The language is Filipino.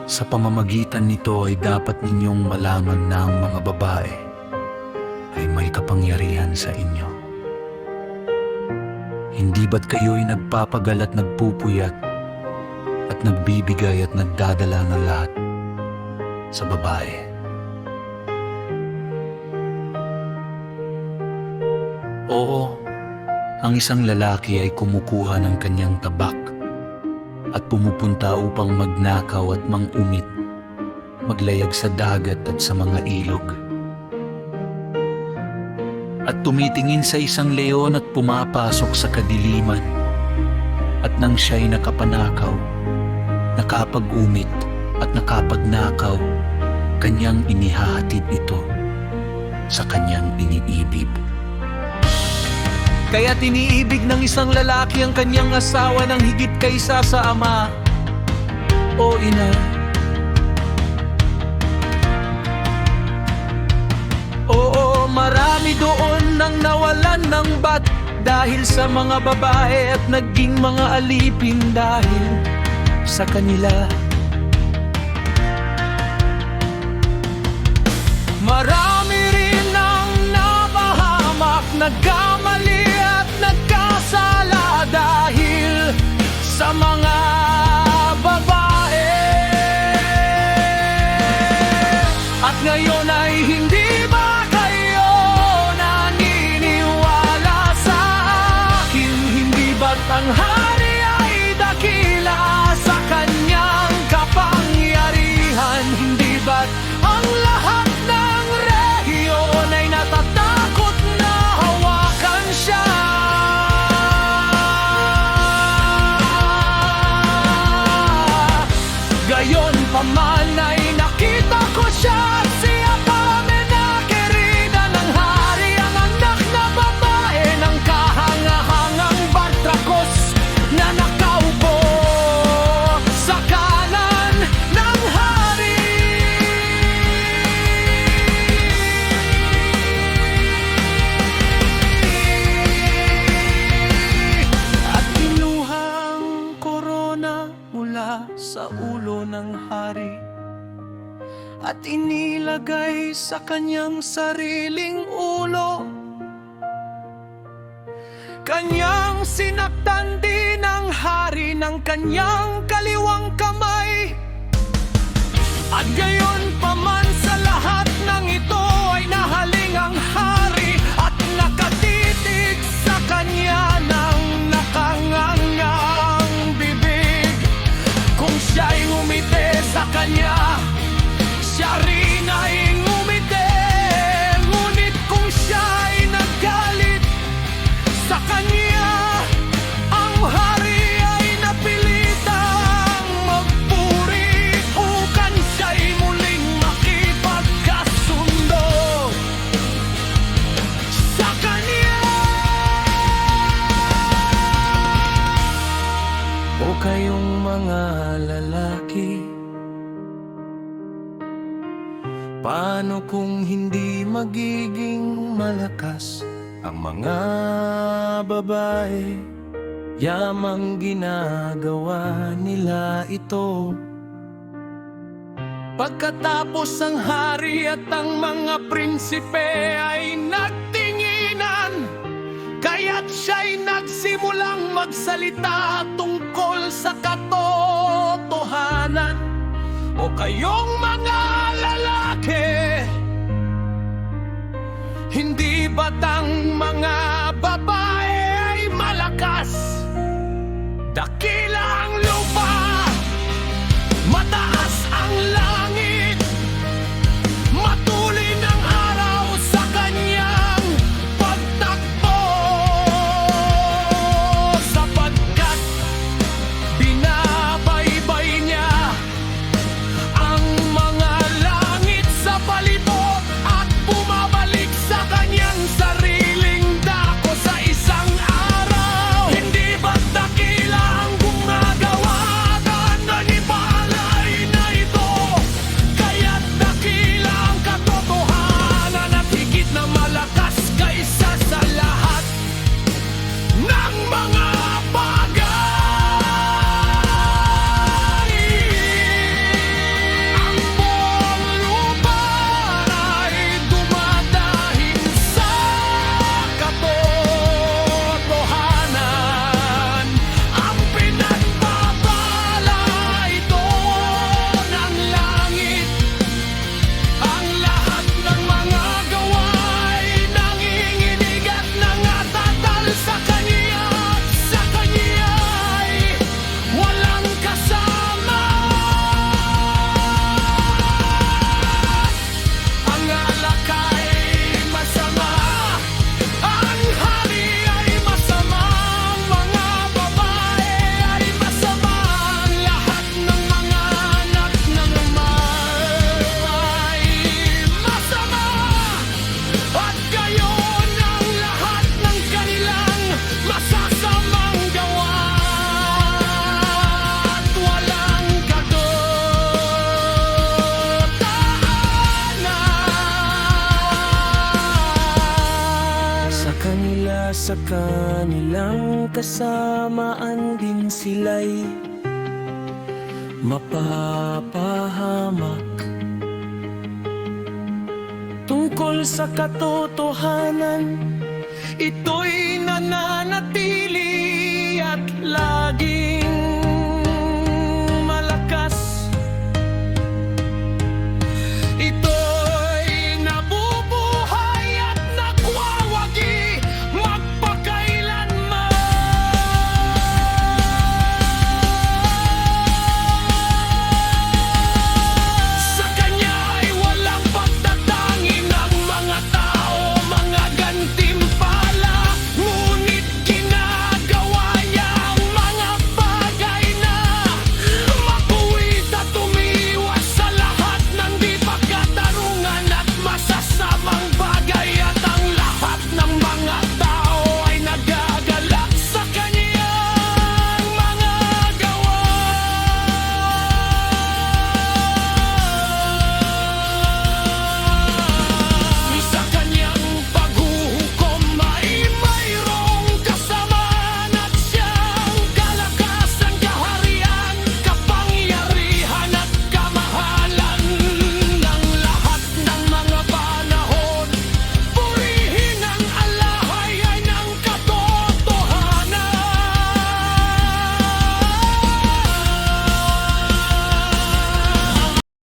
Sa pamamagitan nito ay dapat ninyong malaman na ang mga babae ay may kapangyarihan sa inyo. Hindi ba't kayo'y nagpapagal at nagpupuyat at nagbibigay at nagdadala ng lahat sa babae? Oo, ang isang lalaki ay kumukuha ng kanyang tabak at pumupunta upang magnakaw at mangumit, maglayag sa dagat at sa mga ilog. At tumitingin sa isang leon at pumapasok sa kadiliman. At nang siya'y nakapanakaw, nakapag-umit at nakapagnakaw, kanyang inihahatid ito sa kanyang iniibig. Kaya't iniibig ng isang lalaki ang kanyang asawa ng higit kaysa sa ama o ina. Oo, marami doon nang nawalan ng bat dahil sa mga babae at naging mga alipin dahil sa kanila. Marami rin ang napahamak, nagkamali at nagkasala dahil sa mga babae. At ngayon ay hindi ba kayo naniniwala sa akin? Hindi ba't ang hari ay dakila sa kanyang kapangyarihan? Hindi ba't ang lahat ng rehiyon ay natatakot na hawakan siya? Gayon pa man ay nakita ko siya, siya kami na kerida ng hari, ang anak na babae ng kahangahangang Bartracos na nakaupo sa kanan ng hari. At kinuha ang korona mula sa ulo ng hari at inilagay sa kanyang sariling ulo. Kanyang sinaktan din ang hari ng kanyang kaliwang kamay. At gayon pa man sa lahat ng ito ay nahaling ang hari at nakatitig sa kanya ng nakangangang bibig. Kung siya'y ngumiti sa kanya, siya rin ay ngumiti. Ngunit kung siya'y naggalit sa kanya, ang hari ay napilitang magpuri upang siya'y muling makipagkasundo sa kanya. O kayong mga lalaki, paano kung hindi magiging malakas ang mga babae? Yamang ginagawa nila ito. Pagkatapos ang hari at ang mga prinsipe ay nagtinginan, kaya't siya'y nagsimulang magsalita tungkol sa katotohanan. O kayong mga lalaki, hindi ba't ang mga babae ay malakas? Dakila ang lupa, mataas ang langit, matulin ang araw sa kanyang pagtakbo, sapagkat binabaybay niya ang mga langit sa palibot at bumabalik sa kanyang sariling sa kanilang kasamaan din sila'y mapapahamak. Tungkol sa katotohanan, ito'y nananatili